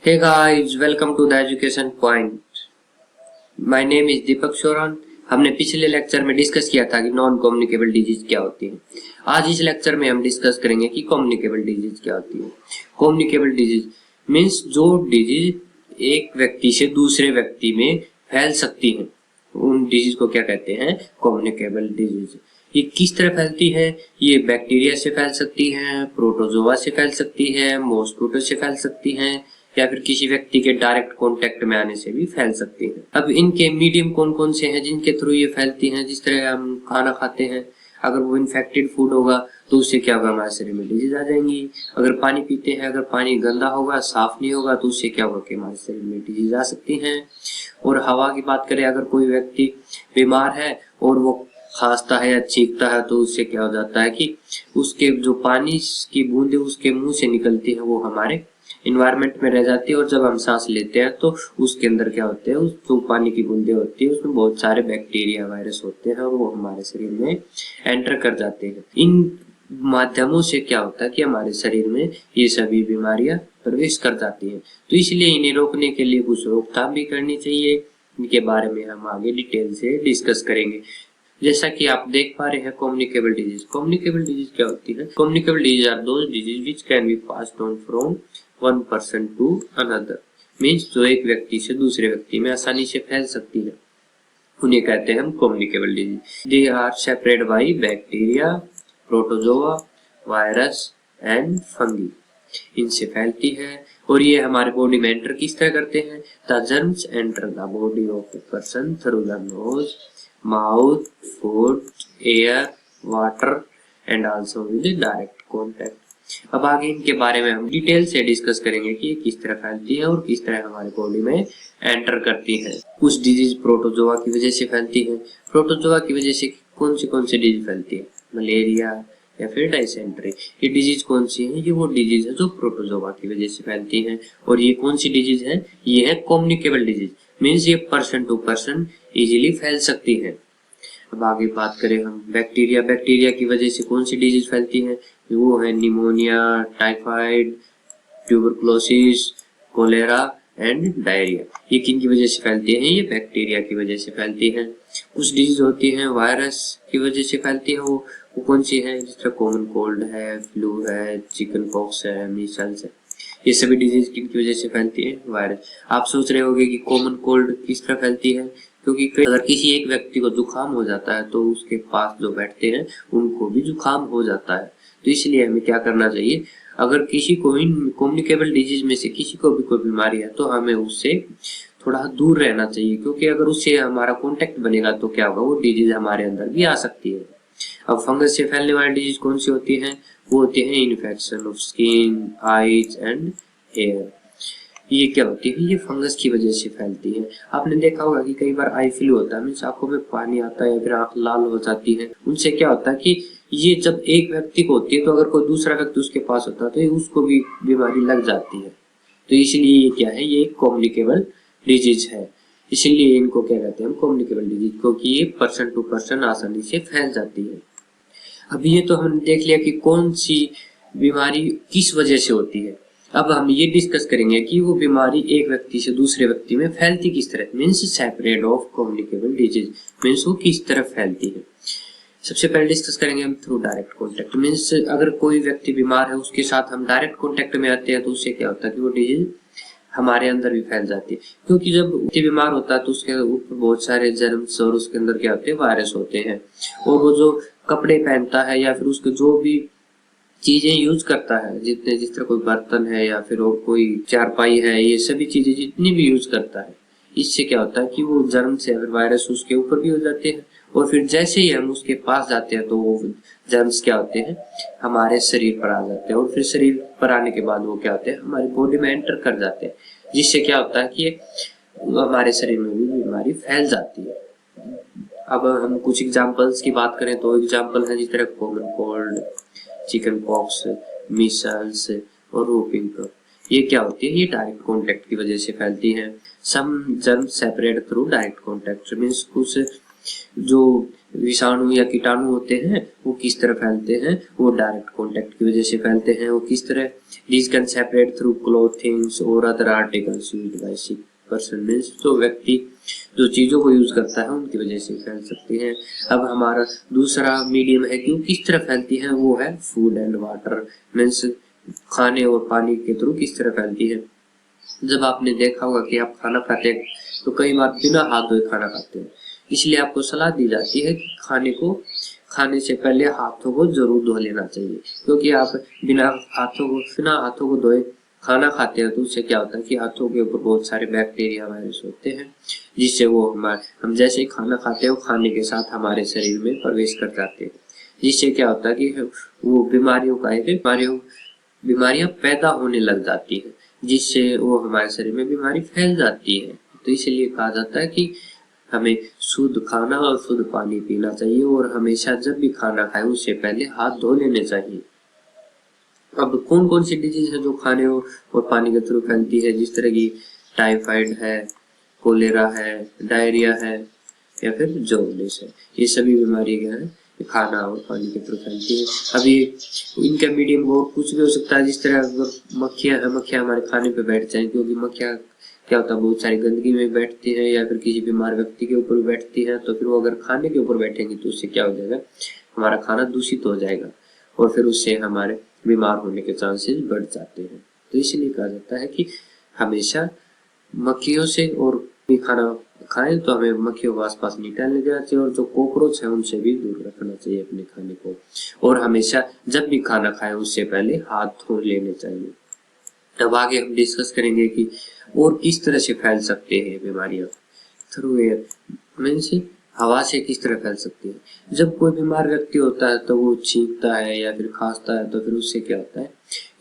Hey guys, welcome to the Education Point. My name is दीपक शोरन। हमने पिछले lecture में discuss किया था कि नॉन कम्युनिकेबल डिजीज क्या होती है। आज इस लेक्चर में हम डिस्कस करेंगे कि कम्युनिकेबल डिजीज क्या होती है। कम्युनिकेबल डिजीज मीन्स जो डिजीज एक व्यक्ति से दूसरे व्यक्ति में फैल सकती है, उन डिजीज को क्या कहते हैं? Communicable disease. ये किस तरह फैलती है? ये बैक्टीरिया से फैल सकती है, प्रोटोजोआ से फैल सकती है, मॉस्किटो से फैल सकती है, या फिर किसी व्यक्ति के डायरेक्ट कांटेक्ट में आने से भी फैल सकती है। अब इनके मीडियम कौन कौन से हैं जिनके थ्रू ये फैलती हैं? जिस तरह हम खाना खाते हैं, अगर वो इन्फेक्टेड फूड होगा तो उससे क्या होगा? हमारे शरीर में डिजीज आ जाएंगी। अगर पानी पीते हैं, अगर पानी गंदा होगा, साफ नहीं होगा, तो उससे क्या होगा कि हमारे शरीर में डिजीज आ सकती हैं। और हवा की बात करें, अगर कोई व्यक्ति बीमार है और वो खांसता है या छींकता है तो उससे क्या हो जाता है कि उसके जो पानी की बूंदें उसके मुंह से निकलती है वो हमारे इन्वायरमेंट में रह जाती है, और जब हम सांस लेते हैं तो उसके अंदर क्या होते हैं, उस जो पानी की बूंदें होती है उसमें बहुत सारे बैक्टीरिया वायरस होते हैं और वो हमारे शरीर में एंटर कर जाते हैं। इन माध्यमों से क्या होता है कि हमारे शरीर में ये सभी बीमारियां प्रवेश कर जाती हैं। तो इसलिए इन्हें रोकने के लिए कुछ रोकथाम भी करनी चाहिए। इनके बारे में हम आगे डिटेल से डिस्कस करेंगे। जैसा कि आप देख पा रहे हैं, कम्युनिकेबल डिजीज। कम्युनिकेबल डिजीज क्या होती है? Communicable disease are those disease which can be passed on from one person to another. Means जो एक व्यक्ति से दूसरे व्यक्ति में आसानी से फैल सकती है, उन्हें कहते हैं हम communicable disease. They are separate by bacteria, protozoa, virus and fungi. इनसे फैलती है और ये हमारे बॉडी में एंटर किस तरह करते हैं? The germs enter the body of a person through the nose, mouth, food, air, water and also with direct contact. अब आगे इनके बारे में हम डिटेल से डिस्कस करेंगे कि ये किस तरह फैलती है और किस तरह हमारे बॉडी में एंटर करती है। कुछ डिजीज प्रोटोजोआ की वजह से फैलती है। प्रोटोजोआ की वजह से कौन सी डिजीज फैलती है? मलेरिया या फिर डायसेंट्री। ये डिजीज कौन सी है? ये वो डिजीज है जो प्रोटोजोआ की वजह से फैलती है। और ये कौन सी डिजीज है? ये है कम्युनिकेबल डिजीज। मीन्स ये पर्सन टू पर्सन इजीली फैल सकती है। अब आगे बात करें हम बैक्टीरिया। बैक्टीरिया की वजह से कौन सी डिजीज फैलती है? वो है pneumonia, typhoid, tuberculosis, cholera and diarrhoea. ये किन की वजह से फैलती है? ये बैक्टीरिया की वजह से फैलती है। कुछ डिजीज होती है वायरस की वजह से फैलती है। वो कौन सी है? जिस तरह कॉमन कोल्ड है, फ्लू है, चिकन पॉक्स है, मीजल्स है। ये सभी डिजीज किन की वजह से फैलती है? वायरस। आप सोच रहे होंगे कि कॉमन कोल्ड किस तरह फैलती है, क्योंकि अगर किसी एक व्यक्ति को जुकाम हो जाता है तो उसके पास जो बैठते हैं उनको भी जुकाम हो जाता है। तो इसलिए हमें क्या करना चाहिए? अगर किसी को इन कम्युनिकेबल डिजीज में से किसी को भी कोई बीमारी है तो हमें उससे थोड़ा दूर रहना चाहिए, क्योंकि अगर उससे हमारा कांटेक्ट बनेगा तो क्या होगा, वो डिजीज हमारे अंदर भी आ सकती है। अब फंगस से फैलने वाली डिजीज कौन सी होती है? वो होती है infection of skin, eyes and hair. ये क्या होती है? ये फंगस की वजह से फैलती है। आपने देखा होगा कि कई बार आई फ्लू होता है, मीन्स आंखों में पानी आता है या फिर आंख लाल हो जाती है। उनसे क्या होता है कि ये जब एक व्यक्ति को होती है तो अगर कोई दूसरा व्यक्ति उसके पास होता है तो उसको भी बीमारी लग जाती है। तो इसलिए ये क्या है? ये एक कम्युनिकेबल डिजीज है। इसलिए इनको क्या कहते हैं? हम कम्युनिकेबल डिजीज, क्योंकि ये पर्सन टू पर्सन आसानी से फैल जाती है। अब ये तो हमने देख लिया कि कौन सी बीमारी किस वजह से होती है। अब हम ये डिस्कस करेंगे कि वो बीमारी एक व्यक्ति से दूसरे व्यक्ति में फैलती किस तरह, means separate of communicable disease, means वो किस तरह फैलती है। सबसे पहले डिस्कस करेंगे हम थ्रू डायरेक्ट कॉन्टेक्ट। मीन्स अगर कोई व्यक्ति बीमार है उसके साथ हम डायरेक्ट कॉन्टेक्ट में आते हैं तो उससे क्या होता है कि वो डिजीज हमारे अंदर भी फैल जाती है। क्योंकि जब व्यक्ति बीमार होता है तो उसके ऊपर बहुत सारे जर्म्स और उसके अंदर क्या होते हैं? वायरस होते हैं। और वो जो कपड़े पहनता है या फिर उसके जो भी चीजें यूज करता है, जितने जिस तरह कोई बर्तन है या फिर और कोई चारपाई है, ये सभी चीजें जितनी भी यूज करता है, इससे क्या होता है कि वो जर्म से फिर वायरस उसके ऊपर भी हो जाते हैं। और फिर जैसे ही हम उसके पास जाते हैं तो वो जर्म्स क्या होते हैं? हमारे शरीर पर आ जाते हैं। और फिर शरीर पर आने के बाद वो क्या होते हैं? हमारी बॉडी में एंटर कर जाते हैं, जिससे क्या होता है कि हमारे शरीर में भी बीमारी फैल जाती है। अब हम कुछ एग्जाम्पल्स की बात करें तो एग्जाम्पल है जिस तरह common cold, chicken pox, Meselson और whooping cough। ये क्या होती है? ये डायरेक्ट कांटेक्ट की वजह से फैलती है। Some germ separate through direct contact, means कुछ जो विषाणु या कीटाणु होते हैं वो किस तरह फैलते हैं, वो डायरेक्ट कांटेक्ट की वजह से फैलते हैं। वो किस तरह, this can separate through clothings और other articles used by sick person, means तो व्यक्ति जो चीजों को यूज करता है उनकी वजह से फैल सकती है। अब हमारा दूसरा मीडियम है कि वो किस तरह फैलती है, वो है फूड एंड वाटर, मीन्स खाने और पानी के थ्रू किस तरह फैलती है। जब आपने देखा होगा कि आप खाना खाते हैं तो कई बार बिना हाथ धोए खाना खाते हैं, इसलिए आपको सलाह दी जाती है कि खाने से पहले हाथों को जरूर धो लेना चाहिए, क्योंकि आप बिना हाथों को धोए खाना खाते हैं तो उससे क्या होता है कि हाथों के ऊपर बहुत सारे बैक्टीरिया वायरस होते हैं, जिससे वो हम जैसे ही खाना खाते हैं वो खाने के साथ हमारे शरीर में प्रवेश कर जाते हैं, जिससे क्या होता है कि वो बीमारियां पैदा होने लग जाती है, जिससे वो हमारे शरीर में बीमारी फैल जाती है। तो इसलिए कहा जाता है कि हमें शुद्ध खाना और शुद्ध पानी पीना चाहिए और हमेशा जब भी खाना खाए उससे पहले हाथ धो लेने चाहिए। अब कौन कौन सी डिजीज है जो खाने और पानी के थ्रू फैलती है, जिस तरह की टाइफाइड है, कोलेरा है, डायरिया है या फिर जॉन्डिस है, ये सभी बीमारी क्या है खाना और पानी के थ्रू फैलती है। अभी इनका मीडियम बहुत कुछ भी हो सकता है, जिस तरह अगर मक्खियां हमारे खाने पे बैठ जाए, क्योंकि मक्खियां क्या होता है बहुत सारी गंदगी में बैठती है या फिर किसी बीमार व्यक्ति के ऊपर बैठती है, तो फिर वो अगर खाने के ऊपर बैठेंगी तो उससे क्या हो जाएगा, हमारा खाना दूषित हो जाएगा और फिर उससे हमारे बीमार होने के चांसेस बढ़ जाते हैं। तो इसलिए कहा जाता है कि हमेशा मक्खियों से और भी खाना खाएं तो हमें मक्खियों को आसपास नहीं टहलने देना चाहिए और जो कॉकरोच है उनसे भी दूर रखना चाहिए अपने खाने को, और हमेशा जब भी खाना खाएं उससे पहले हाथ धो लेने चाहिए। अब आगे हम डिस्कस करेंगे कि और किस तरह से फैल सकते हैं बीमारियां, थ्रू एयर, मीन्स हवा से किस तरह फैल सकती है। जब कोई बीमार व्यक्ति होता है तो वो छींकता है या फिर खांसता है तो फिर उससे क्या होता है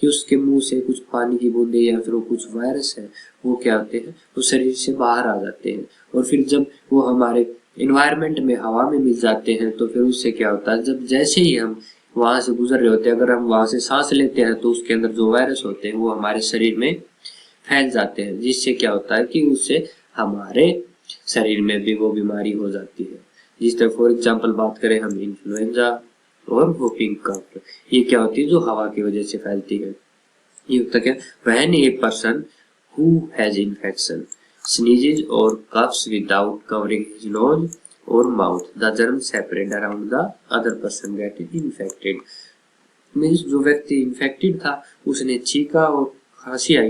कि उसके मुंह से कुछ पानी की बूंदे या फिर वो कुछ वायरस है वो क्या होते हैं, वो शरीर से बाहर आ जाते हैं और फिर जब वो हमारे इन्वायरमेंट में हवा में मिल जाते हैं तो फिर उससे क्या होता है, जब जैसे ही हम वहां से गुजर रहे होते हैं, अगर हम वहां से सांस लेते हैं तो उसके अंदर जो वायरस होते हैं वो हमारे शरीर में फैल जाते हैं, जिससे क्या होता है कि उससे हमारे शरीर में भी वो बीमारी हो जाती है। जिस तरह फॉर एग्जांपल बात करें हम इन्फ्लुएंजा और व्होपिंग कफ, ये क्या होती है जो हवा की वजह से फैलती है। ये होता क्या, when a person who has infection sneezes or coughs without covering his nose or mouth, the germs separate around the other person getting infected, means जो व्यक्ति इन्फेक्टेड था उसने छींका और खांसी आई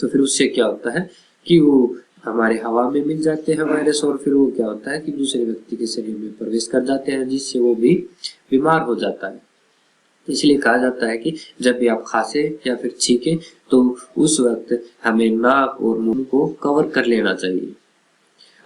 तो फिर उससे क्या होता है कि वो हमारे हवा में मिल जाते हैं वायरस और फिर वो क्या होता है कि दूसरे व्यक्ति के शरीर में प्रवेश कर जाते हैं, जिससे वो भी बीमार हो जाता है। इसलिए कहा जाता है कि जब भी आप खांसे या फिर छींके तो उस वक्त हमें नाक और मुंह को कवर कर लेना चाहिए।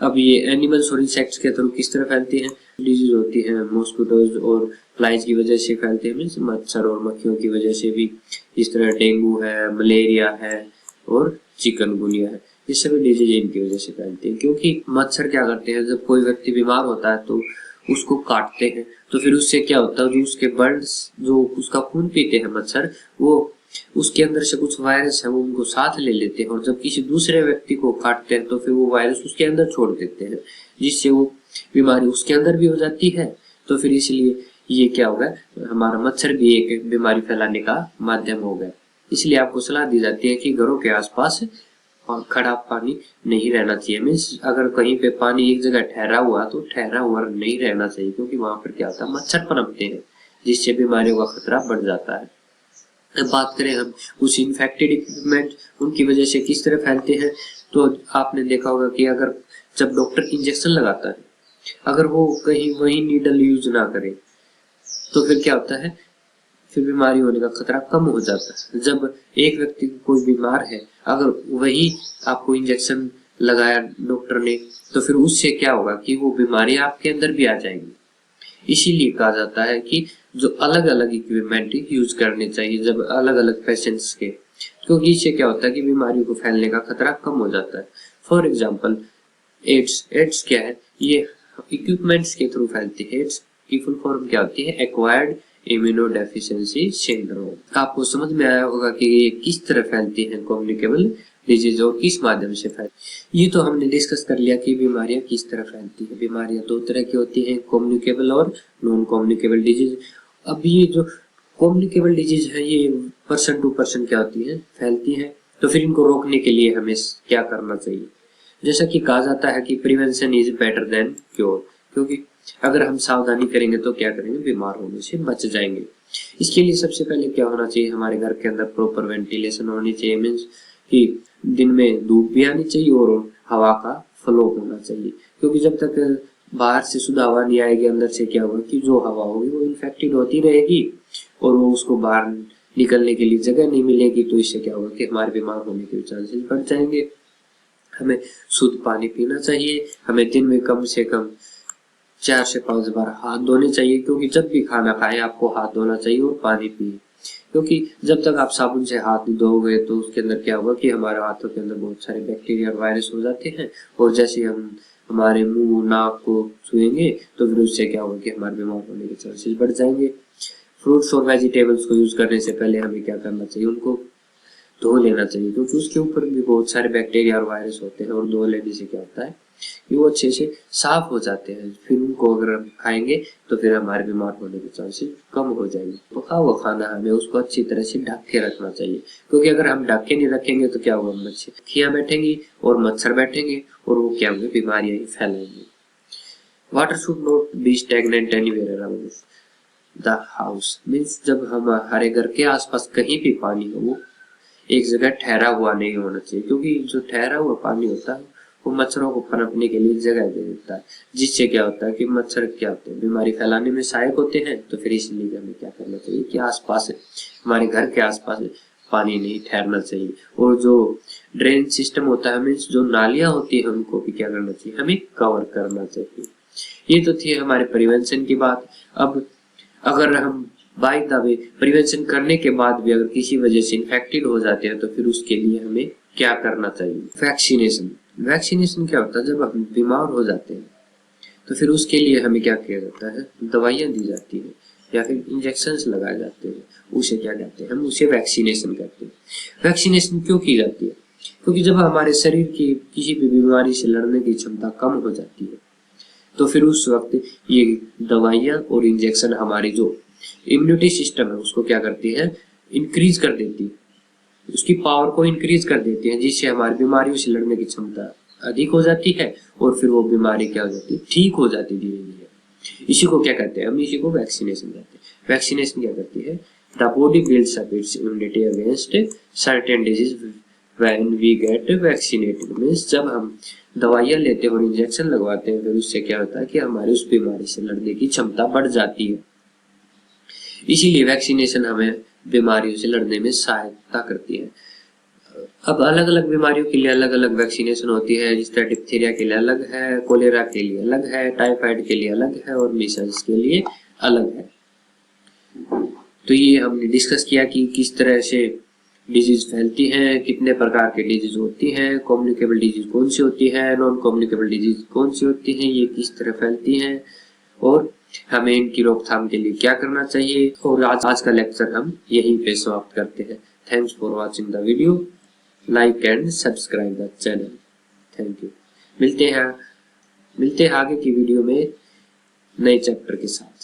अब ये एनिमल्स और इंसेक्ट्स के थ्रू किस तरह फैलती हैं, डिजीज होती है मॉस्किटोज और फ्लाइज की वजह से फैलते हैं, मीन्स मच्छर और मक्खियों की वजह से भी, इस तरह डेंगू है, मलेरिया है और चिकनगुनिया है, ये सभी डिजीज इनकी वजह से फैलती है। क्योंकि मच्छर क्या करते हैं, जब कोई व्यक्ति बीमार होता है तो उसको काटते हैं तो फिर उससे क्या होता है, जो उसके बर्ड्स जो उसका खून पीते हैं मच्छर, वो उसके अंदर से कुछ वायरस है वो उनको साथ ले लेते हैं और जब किसी दूसरे व्यक्ति को काटते हैं तो फिर वो वायरस उसके अंदर छोड़ देते हैं, जिससे वो बीमारी उसके अंदर भी हो जाती है। तो फिर इसलिए ये क्या होगा, हमारा मच्छर भी एक बीमारी फैलाने का माध्यम हो गया। इसलिए आपको सलाह दी जाती है कि घरों के आसपास खड़ा पानी नहीं रहना चाहिए, मीन्स अगर कहीं पे पानी एक जगह ठहरा हुआ तो ठहरा हुआ नहीं रहना चाहिए, क्योंकि वहां पर क्या होता है मच्छर पनपते हैं, जिससे बीमारियों का खतरा बढ़ जाता है। अब बात करें हम कुछ इन्फेक्टेड इक्विपमेंट उनकी वजह से किस तरह फैलते हैं, तो आपने देखा होगा कि अगर जब डॉक्टर इंजेक्शन लगाता है अगर वो कहीं वही नीडल यूज ना करे तो फिर क्या होता है, फिर बीमारी होने का खतरा कम हो जाता है। जब एक व्यक्ति कोई बीमार है अगर वही आपको इंजेक्शन लगाया डॉक्टर ने तो फिर उससे क्या होगा कि वो बीमारी आपके अंदर भी आ जाएगी। इसीलिए कहा जाता है कि जो अलग अलग इक्विपमेंट यूज करने चाहिए जब अलग अलग पेशेंट्स के, क्योंकि इससे क्या होता है कि बीमारियों को फैलने का खतरा कम हो जाता है। फॉर एग्जाम्पल एड्स क्या है, ये इक्विपमेंट्स के थ्रू फैलती है। एड्स की फुल फॉर्म क्या होती है, एक्वायर्ड इम्यूनोडेफिशिएंसी सिंड्रोम। आपको समझ में आया होगा कि ये किस तरह फैलती है कम्युनिकेबल डिजीज और किस माध्यम से फैलती। ये तो हमने डिस्कस कर लिया कि बीमारियां किस तरह फैलती है। बीमारियां दो तरह की होती हैं, कम्युनिकेबल और नॉन कम्युनिकेबल डिजीज। अब ये जो कम्युनिकेबल डिजीज है ये पर्सन टू पर्सन क्या होती है, फैलती है। तो फिर इनको रोकने के लिए हमें क्या करना चाहिए। जैसा कि कहा जाता है कि prevention is better than cure, क्योंकि अगर हम सावधानी करेंगे तो क्या करेंगे, बीमार होने से बच जाएंगे। इसके लिए सबसे पहले क्या होना चाहिए, हमारे घर के अंदर प्रॉपर वेंटिलेशन होनी चाहिए। मीन्स कि दिन में धूप भी आनी चाहिए और हवा का फ्लो होना चाहिए, क्योंकि जब तक बाहर से शुद्ध हवा नहीं आएगी अंदर से क्या होगा कि जो हवा होगी वो इन्फेक्टेड होती रहेगी और वो उसको बाहर निकलने के लिए जगह नहीं मिलेगी। तो इससे क्या होगा कि हमारे बीमार होने के चांसेस बढ़ जाएंगे। हमें शुद्ध पानी पीना चाहिए। हमें दिन में कम से कम 4 से 5 बार हाथ धोने चाहिए, क्योंकि जब भी खाना खाएं आपको हाथ धोना चाहिए और पानी पिए। क्योंकि जब तक आप साबुन से हाथ नहीं धोओगे तो उसके अंदर क्या होगा कि हमारे हाथों के अंदर बहुत सारे बैक्टीरिया और वायरस हो जाते हैं, और जैसे हम हमारे मुंह नाक को छुएंगे तो फिर उससे क्या होगा कि हमारे बीमार होने के चांसेस बढ़ जाएंगे। फ्रूट्स और वेजिटेबल्स को यूज करने से पहले हमें क्या करना चाहिए, उनको धो लेना चाहिए, क्योंकि उसके ऊपर भी बहुत सारे बैक्टीरिया और वायरस होते हैं, और धो लेने से क्या होता है कि वो अच्छे से साफ हो जाते हैं। फिर उनको अगर हम खाएंगे तो फिर हमारे बीमार होने के चांसेस कम हो जाएंगे। पका हुआ खाना हमें उसको अच्छी तरह से ढक के रखना चाहिए, क्योंकि अगर हम ढक के नहीं रखेंगे तो क्या होगा, मक्खियां बैठेंगी और मच्छर बैठेंगे और वो क्या होंगे, बीमारियां ही फैलाएंगी। Water should not be stagnant anywhere around the house. Means जब हमारे घर के आसपास कहीं भी पानी हो वो एक जगह ठहरा हुआ नहीं होना चाहिए, क्योंकि जो ठहरा हुआ पानी होता है वो मच्छरों को पनपने के लिए जगह दे देता है, जिससे क्या होता है कि मच्छर क्या होते हैं, बीमारी फैलाने में सहायक होते हैं। तो फिर इसलिए हमें क्या करना चाहिए कि आसपास हमारे घर के आसपास पानी नहीं ठहरना चाहिए। और जो ड्रेन सिस्टम होता है, मीन्स जो नालियां होती है, उनको भी क्या करना चाहिए, हमें कवर करना चाहिए। ये तो थी हमारे प्रिवेंशन की बात। अब अगर हम बाय द वे प्रिवेंशन करने के बाद भी अगर किसी वजह से इन्फेक्टेड हो जाते हैं तो फिर उसके लिए हमें क्या करना चाहिए। वैक्सीनेशन। वैक्सीनेशन क्या होता है, जब हम बीमार हो जाते हैं तो फिर उसके लिए हमें क्या किया जाता है, दवाइयां दी जाती है या फिर इंजेक्शंस लगाए जाते हैं, उसे क्या कहते हैं, हम उसे वैक्सीनेशन कहते हैं। वैक्सीनेशन क्यों की जाती है, क्योंकि जब हमारे शरीर की किसी भी बीमारी से लड़ने की क्षमता कम हो जाती है तो फिर उस वक्त ये दवाइयां और इंजेक्शन हमारी जो इम्यूनिटी सिस्टम है उसको क्या करती है, इंक्रीज कर देती है, उसकी पावर को इंक्रीज कर देती है, जिससे हमारी बीमारियों से लड़ने की क्षमता अधिक हो जाती है और फिर वो बीमारी क्या हो जाती है, ठीक हो जाती है धीरे धीरे। इसी को क्या कहते हैं, हम इसी को वैक्सीनेशन कहते हैं। वैक्सीनेशन क्या करती है, the body builds up its immunity against certain disease when we get vaccinated. Means जब हम दवाइयां लेते हैं और इंजेक्शन लगवाते हैं फिर उससे क्या होता है कि हमारी उस बीमारी से लड़ने की क्षमता बढ़ जाती है। इसीलिए वैक्सीनेशन हमें बीमारियों से लड़ने में सहायता करती है। अब अलग अलग बीमारियों के लिए अलग अलग वैक्सीनेशन होती है, जिस तरह डिप्थीरिया के लिए अलग है, कोलेरा के लिए अलग है, टाइफाइड के लिए अलग है और मीजल्स के लिए अलग है। तो ये हमने डिस्कस किया कि किस तरह से डिजीज फैलती हैं, कितने प्रकार के डिजीज होती हैं, कम्युनिकेबल डिजीज कौन सी होती है, नॉन कम्युनिकेबल डिजीज कौन सी होती हैं, ये किस तरह फैलती हैं और हमें इनकी रोकथाम के लिए क्या करना चाहिए। और आज का लेक्चर हम यहीं पे समाप्त करते हैं। Thanks for watching the video, like and subscribe the channel. Thank you. मिलते हैं आगे की वीडियो में नए चैप्टर के साथ।